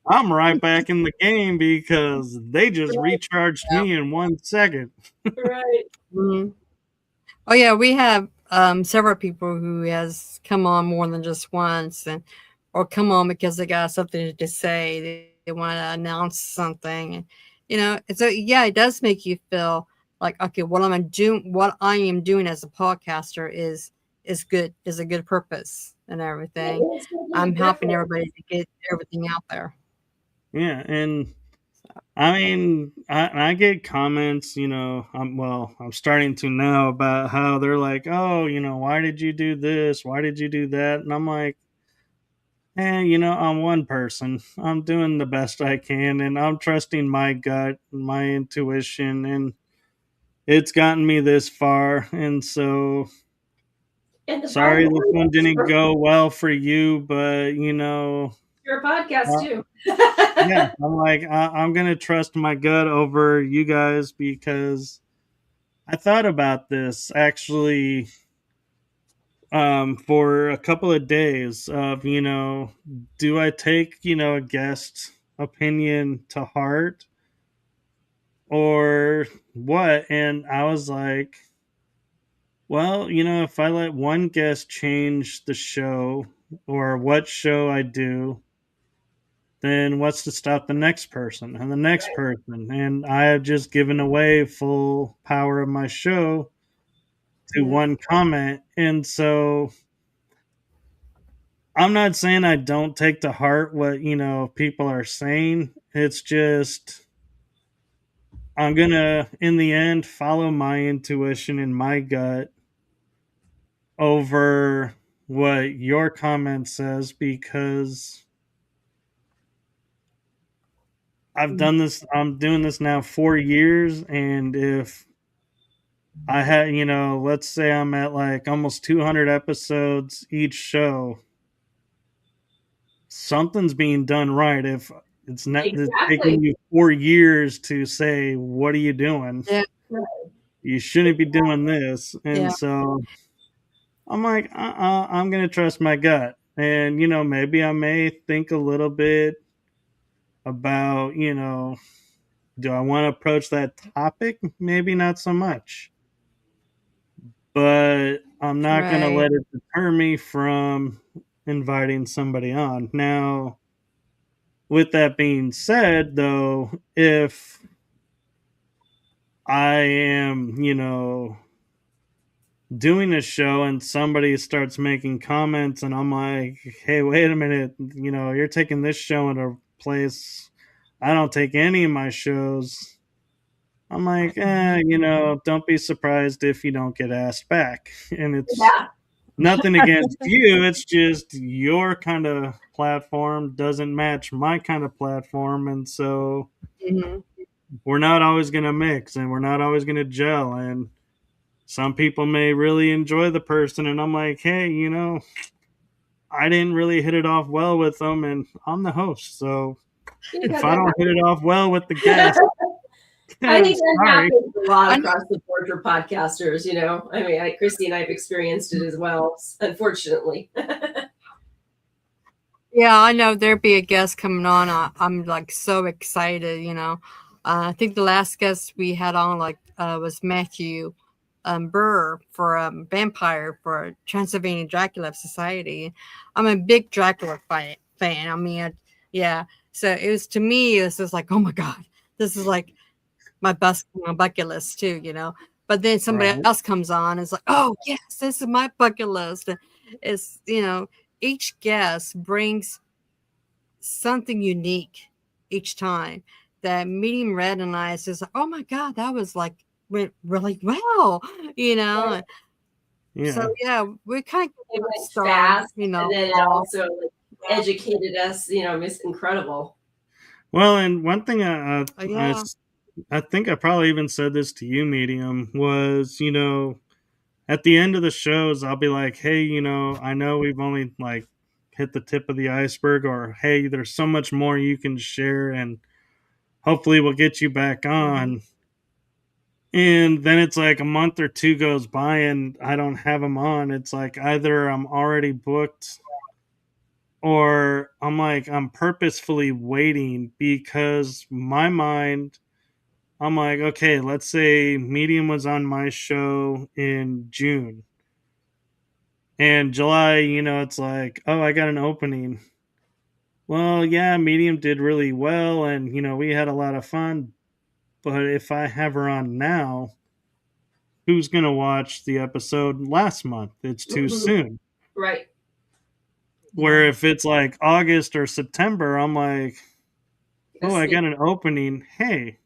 I'm right back in the game because they just recharged Yeah. me in 1 second. Right. Mhm. Oh yeah, we have several people who has come on more than just once, and or come on because they got something to say. They want to announce something, and so yeah, it does make you feel like, okay, what I am doing as a podcaster is good, is a good purpose and everything. It's making a I'm helping difference. everybody to get everything out there. Yeah, and I mean, I get comments, I'm starting to now about how they're like, oh, why did you do this? Why did you do that? And I'm like, I'm one person. I'm doing the best I can, and I'm trusting my gut, my intuition, and it's gotten me this far. And so, And the sorry bottom this line one is didn't go well for you, but you're a podcast uh, too. yeah, I'm like, I'm gonna trust my gut over you guys because I thought about this actually for a couple of days of, do I take, a guest opinion to heart or what? And I was like, well, if I let one guest change the show or what show I do, then what's to stop the next person and the next person? And I have just given away full power of my show to Yeah. one comment. And so I'm not saying I don't take to heart what, people are saying. It's just I'm going to in the end follow my intuition and my gut over what your comment says because Mhm. I'm doing this now 4 years, and if I had, let's say I'm at like almost 200 episodes each show, something's being done right. If it's taking Exactly. you 4 years to say, what are you doing? Yeah. You shouldn't be doing this. And Yeah. so I'm like, I'm going to trust my gut. And, maybe I may think a little bit about, do I want to approach that topic? Maybe not so much. But I'm not going to Right. let it deter me from inviting somebody on. Now, with that being said, though, if I am, doing a show and somebody starts making comments and I'm like, hey, wait a minute, you're taking this show in a place I don't take any of my shows. I'm like, don't be surprised if you don't get asked back. And it's Yeah. nothing against you. It's just your kind of platform doesn't match my kind of platform. And so Mhm. we're not always going to mix and we're not always going to gel. And some people may really enjoy the person. And I'm like, hey, I didn't really hit it off well with them. And I'm the host. So You If got I that don't hit it off well with the happen. guest, I think that sorry. happens a lot I across the board for podcasters. I mean, Christy and I have experienced it as well, unfortunately. Yeah, I know there'd be a guest coming on. I'm like so excited, I think the last guest we had on was Matthew Burr for Vampire for Transylvania Dracula Society. I'm a big Dracula fan. I mean, yeah. So it was to me, it was just like, oh my god, this is like my bucket list too. But then somebody Right. else comes on, and it's like, oh yes, this is my bucket list. It's each guest brings something unique each time. That Medium Red and I is just like, oh my god, that was like went really well, Right. Yeah. So yeah, we kind It of went start, fast, and then it off. also educated us. It's incredible. Well, and one thing Yeah. I think I probably even said this to you, Medium, was, at the end of the shows, I'll be like, hey, I know we've only like hit the tip of the iceberg, or hey, there's so much more you can share, and hopefully we'll get you back on. And then it's like a month or two goes by and I don't have them on. It's like either I'm already booked or I'm purposefully waiting because my mind, I'm like, okay, let's say Medium was on my show in June. And July, it's like, oh, I got an opening. Well, yeah, Medium did really well and, we had a lot of fun. But if I have her on now, who's going to watch the episode last month? It's too Mhm. soon. Right. Where if it's like August or September, I'm like, oh, I got an opening. Hey,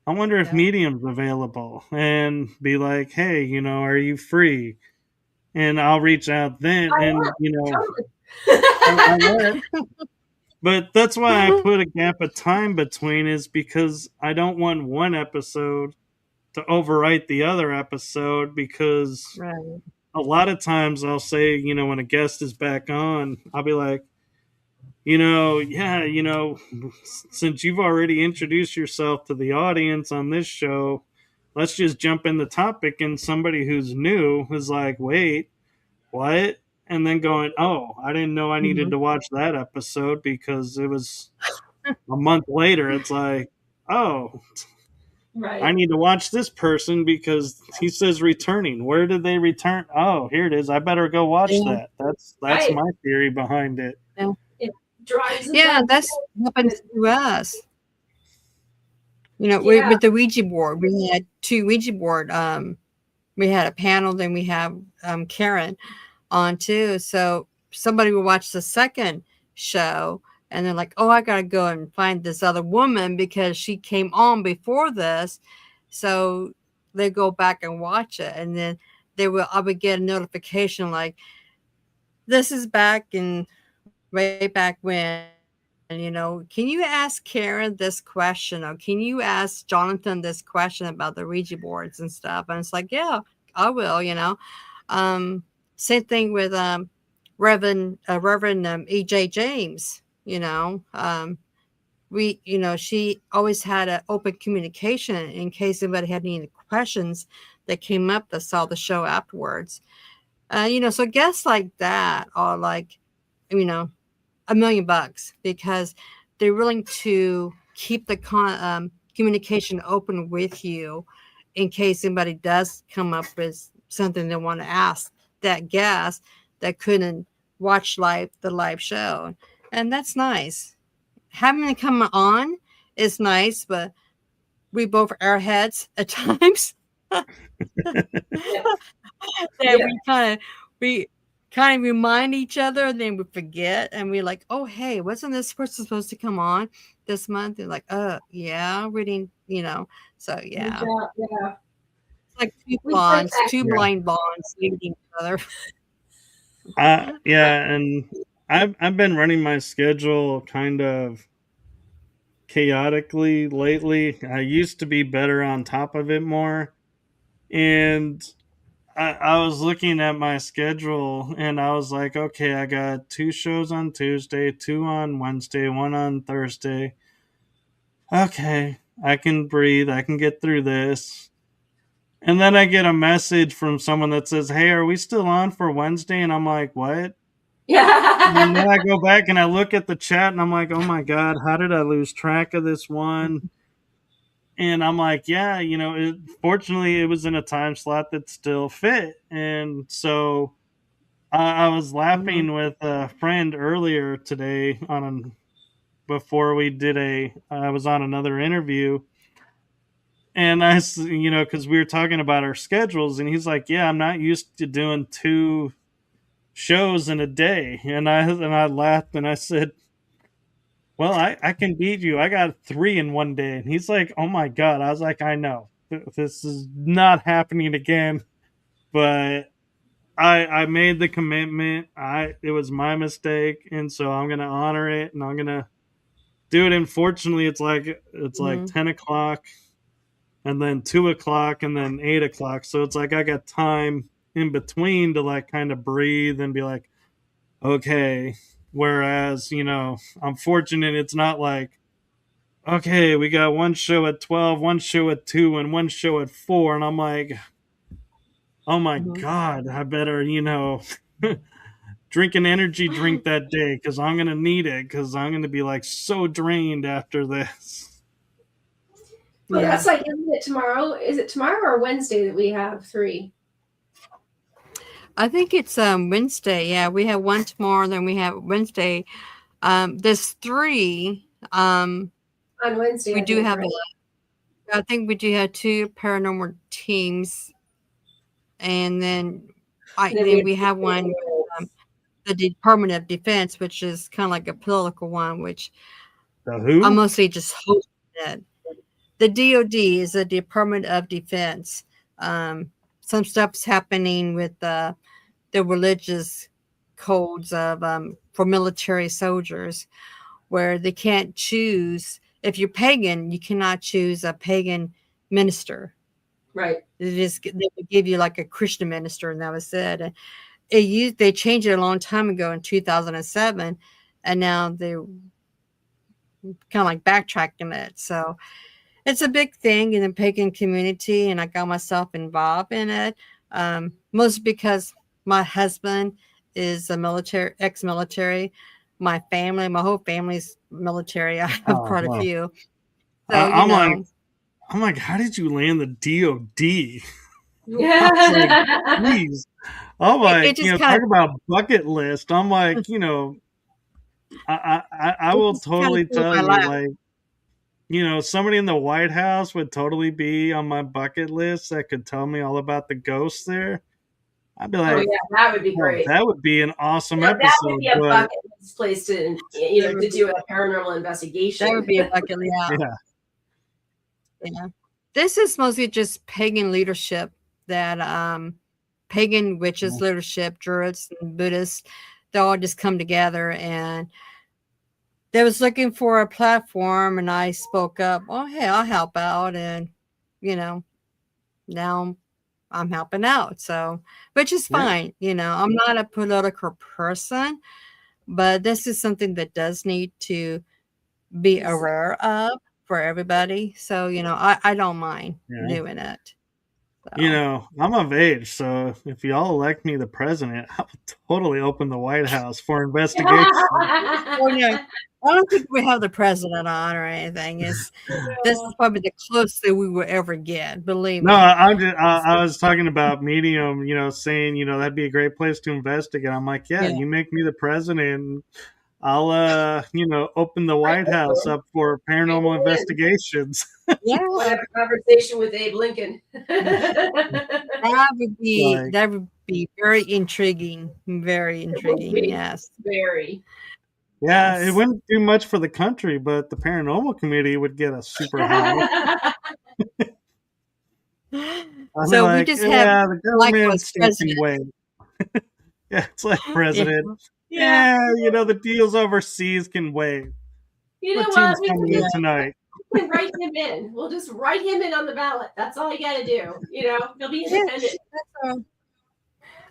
I wonder if Yeah. Medium's available, and be like, hey, are you free? And I'll reach out then, and I would. But that's why I put a gap of time between, is because I don't want one episode to overwrite the other episode, because Right. a lot of times I'll say, when a guest is back on, I'll be like, yeah, since you've already introduced yourself to the audience on this show, let's just jump in the topic. And somebody who's new is like, wait, what? And then going, oh, I didn't know I needed Mhm. to watch that episode because it was a month later. It's like, oh, I Right. need to watch this person because he says returning. Where did they return? Oh, here it is. I better go watch Yeah. that. That's Right. my theory behind it. Yeah. It drives us Yeah, up. that's happens to us. Yeah. With the Ouija board, we had two Ouija board. We had a panel, then we have Karen on too. So somebody would watch the second show and they're like, oh, I gotta go and find this other woman because she came on before this. So they go back and watch it, and then I would get a notification like, this is back in way back when, can you ask Karen this question, or can you ask Jonathan this question about the Ouija boards and stuff? And it's like, yeah, I will. um Same thing with Reverend EJ James. She always had an open communication in case anybody had any questions that came up that saw the show afterwards. So guests like that are like, $1,000,000 because they're willing to keep the communication open with you in case anybody does come up with something they want to ask that guest that couldn't watch the live show. And that's nice. Having them come on is nice, but we both our heads at times. Yeah. We kind of remind each other, and then we forget, and we're like, oh hey, wasn't this person supposed to come on this month? They're like, yeah, we didn't, so yeah. Yeah. It's like We play two Yeah. blind bonds leading each other. Yeah, and I've been running my schedule kind of chaotically lately. I used to be better on top of it more, and I was looking at my schedule and I was like, okay, I got 2 shows on Tuesday, 2 on Wednesday, 1 on Thursday. Okay, I can breathe. I can get through this. And then I get a message from someone that says, hey, are we still on for Wednesday? And I'm like, what? And then I go back and I look at the chat and I'm like, oh my God, how did I lose track of this one? And I'm like, yeah, fortunately, it was in a time slot that still fit. And so I was laughing with a friend earlier today before we did I was on another interview. And because we were talking about our schedules, and he's like, yeah, I'm not used to doing 2 shows in a day. And I laughed and I said, well, I can beat you. I got 3 in one day. And he's like, oh my God. I was like, I know. This is not happening again. But I made the commitment. It was my mistake. And so I'm gonna honor it and I'm gonna do it. Unfortunately, it's like 10 o'clock and then 2 o'clock and then 8 o'clock. So it's like I got time in between to like kind of breathe and be like, okay. Whereas, I'm fortunate it's not like, okay, we got 1 show at 12, 1 show at 2, and 1 show at 4. And I'm like, oh my God, I better, drink an energy drink that day because I'm going to need it because I'm going to be like so drained after this. Well, that's like, isn't it tomorrow? Is it tomorrow or Wednesday that we have 3? I think it's Wednesday. Yeah, we have 1 tomorrow, then we have Wednesday. There's 3. On Wednesday, we do have right? I think we do have 2 paranormal teams, and then we have one, the Department of Defense, which is kind of like a political one, which I mostly just host it. The DOD is the Department of Defense. Some stuff's happening with the religious codes of for military soldiers, where they can't choose. If you're pagan, you cannot choose a pagan minister. Right. They would give you like a Christian minister, and that was it. They changed it a long time ago in 2007, and now they're kind of like backtracking it. So it's a big thing in the pagan community, and I got myself involved in it. Mostly because my husband is a ex-military. My whole family's military. I have quite a few. So, I'm like, how did you land the DOD? Yeah. Please. I'm like, talk about bucket list. I'm like, I will totally tell you, like, somebody in the White House would totally be on my bucket list that could tell me all about the ghosts there. I'd be like, oh, yeah, that would be great. That would be an awesome episode. That would be a bucket list place to, to do a paranormal investigation. That would be a bucket list. Yeah. This is mostly just pagan leadership that pagan witches leadership, Druids and Buddhists, they all just come together, and they was looking for a platform, and I spoke up. Oh, hey, I'll help out, and now I'm helping out. So, which is fine. I'm not a political person, but this is something that does need to be aware of for everybody. So, I don't mind doing it. So. I'm of age, so if y'all elect me the president, I will totally open the White House for investigation. Oh, yeah. I don't think we have the president on or anything. This is probably the closest that we will ever get. Believe me. No, I was talking about Medium. Saying that'd be a great place to investigate. I'm like, yeah. You make me the president, I'll open the White House up for paranormal investigations. Yeah, we'll have a conversation with Abe Lincoln. That would be very intriguing. Very intriguing. Yes, very. Yeah, It wouldn't do much for the country, but the paranormal community would get a super high. So we just have the government can wait. Yeah, it's like president. Yeah, the deals overseas can wait. You know what? Team's coming in tonight. We can write him in. We'll just write him in on the ballot. That's all you got to do. He'll be independent.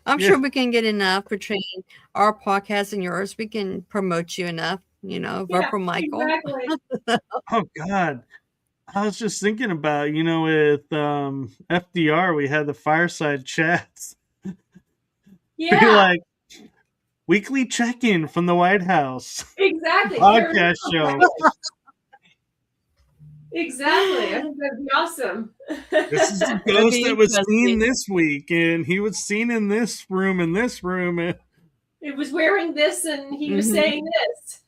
I'm Yeah. sure we can get enough between our podcast and yours. We can promote you enough, vote Yeah, for Michael. exactly. Oh God. I was just thinking about, with FDR, we had the fireside chats. Be Yeah, like weekly check-in from the White House exactly. podcast show. Exactly. I think that'd be awesome. This is the That'd ghost be that was seen interesting. this week, and he was seen in this room, and It was wearing this and he was Mhm. saying this.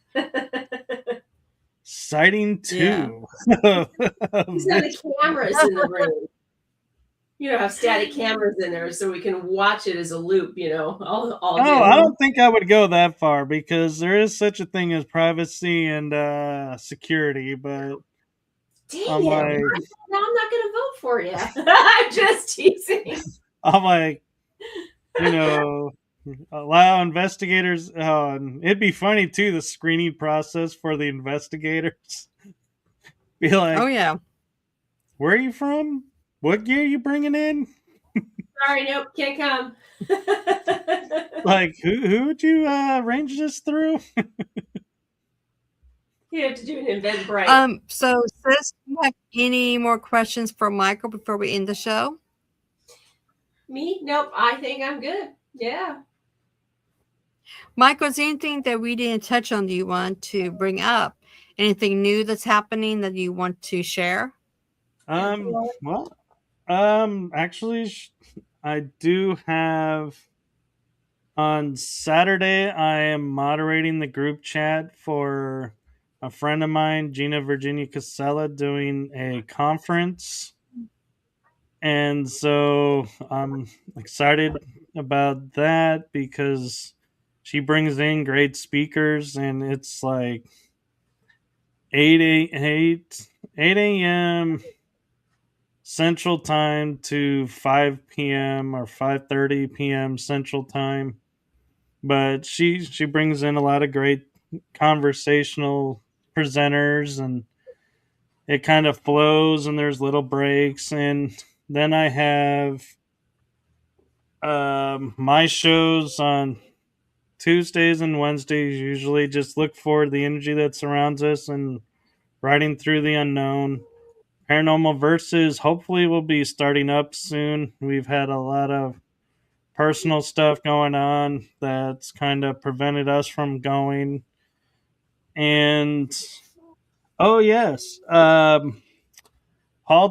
sighting Yeah. 2. He's got the cameras in the room. Have static cameras in there so we can watch it as a loop, all Oh, day. I don't think I would go that far because there is such a thing as privacy and security, but Dang I'm it. like, Now I'm not going to vote for you. I'm just teasing. I'm like, allow investigators. And it'd be funny too, the screening process for the investigators. Be like, Oh yeah. where are you from? What gear are you bringing in? Sorry, nope, can't come. Like, who would you range this through? You have to do an Eventbrite. So sis, do you have any more questions for Michael before we end the show? Me? Nope, I think I'm good. Yeah. Michael, is there anything that we didn't touch on that you want to bring up? Anything new that's happening that you want to share? Well, actually, I do have on Saturday. I am moderating the group chat for a friend of mine, Gina Virginia Casella, doing a conference. And so I'm excited about that because she brings in great speakers, and it's like 8 a.m. Central Time to 5 p.m. or 5:30 p.m. Central Time. But she brings in a lot of great conversational presenters, and it kind of flows, and there's little breaks. And then I have my shows on Tuesdays and Wednesdays. Usually just look for the energy that surrounds us and riding through the unknown. Paranormal Versus hopefully will be starting up soon. We've had a lot of personal stuff going on that's kind of prevented us from going. And oh yes, Paul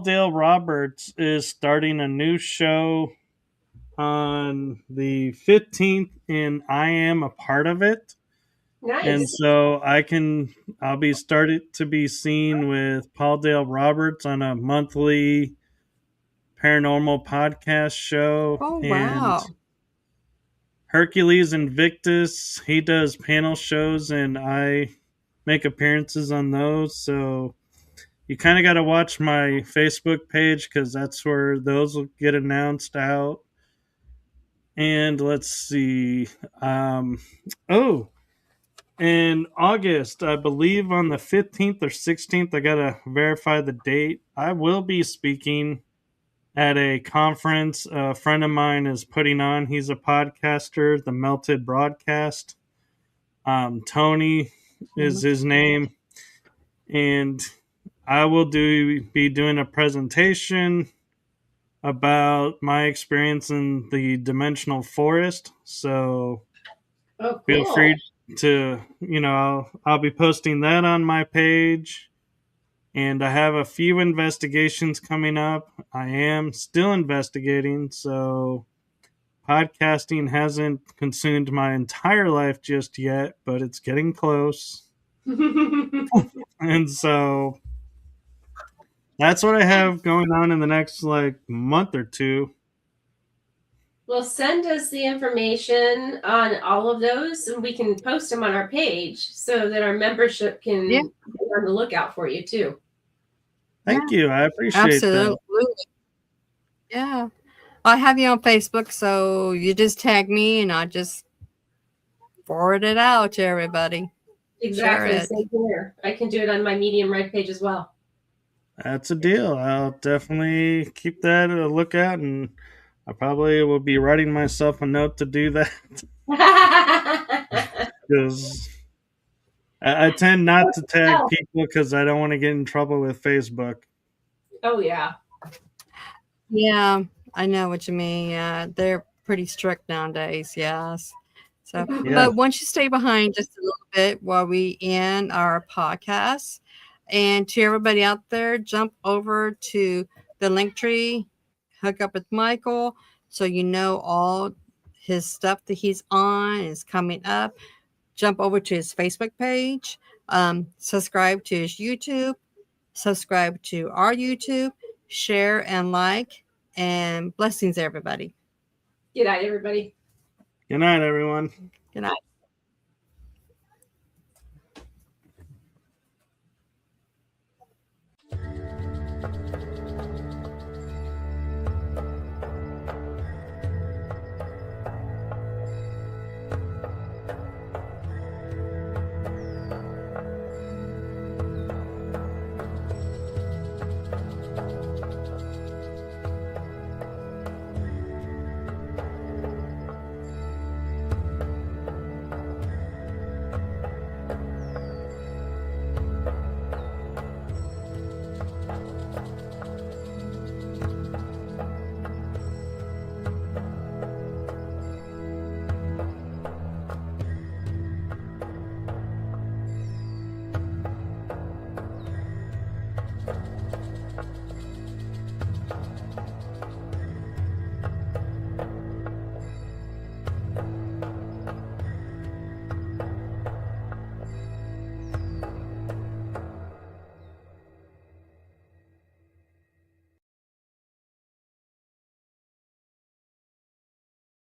Dale Roberts is starting a new show on the 15th, and I am a part of it. And Nice. so I'll be started to be seen with Paul Dale Roberts on a monthly paranormal podcast show. Oh And wow. Hercules Invictus, he does panel shows, and I make appearances on those. So you kind of got to watch my Facebook page because that's where those will get announced out. And let's see. Oh, in August, I believe on the 15th or 16th, I got to verify the date. I will be speaking at a conference a friend of mine is putting on. He's a podcaster, The Melted Broadcast. Tony is his name. And I will be doing a presentation about my experience in the dimensional forest. So Oh, feel cool. free to, I'll be posting that on my page. And I have a few investigations coming up. I am still investigating, so podcasting hasn't consumed my entire life just yet, but it's getting close. And so that's what I have going on in the next month or two. Well, send us the information on all of those and we can post them on our page so that our membership can be on the lookout for you too. Thank you. I appreciate Absolutely. that. Yeah. I have you on Facebook, so you just tag me and I just forward it out to everybody. Exactly. Share it. Same here. I can do it on my Medium Red page as well. That's a deal. I'll definitely keep that a lookout, and I probably will be writing myself a note to do that because I tend not to tag people because I don't want to get in trouble with Facebook. Oh yeah. Yeah, I know what you mean. Yeah, they're pretty strict nowadays. Yes. So, Yeah. but once you stay behind just a little bit while we end our podcast, and to everybody out there, jump over to the link tree, hook up with Michael, so you know all his stuff that he's on is coming up. Jump over to his Facebook page, subscribe to his YouTube, subscribe to our YouTube, share and like, and blessings, everybody. Good night, everybody. Good night, everyone. Good night.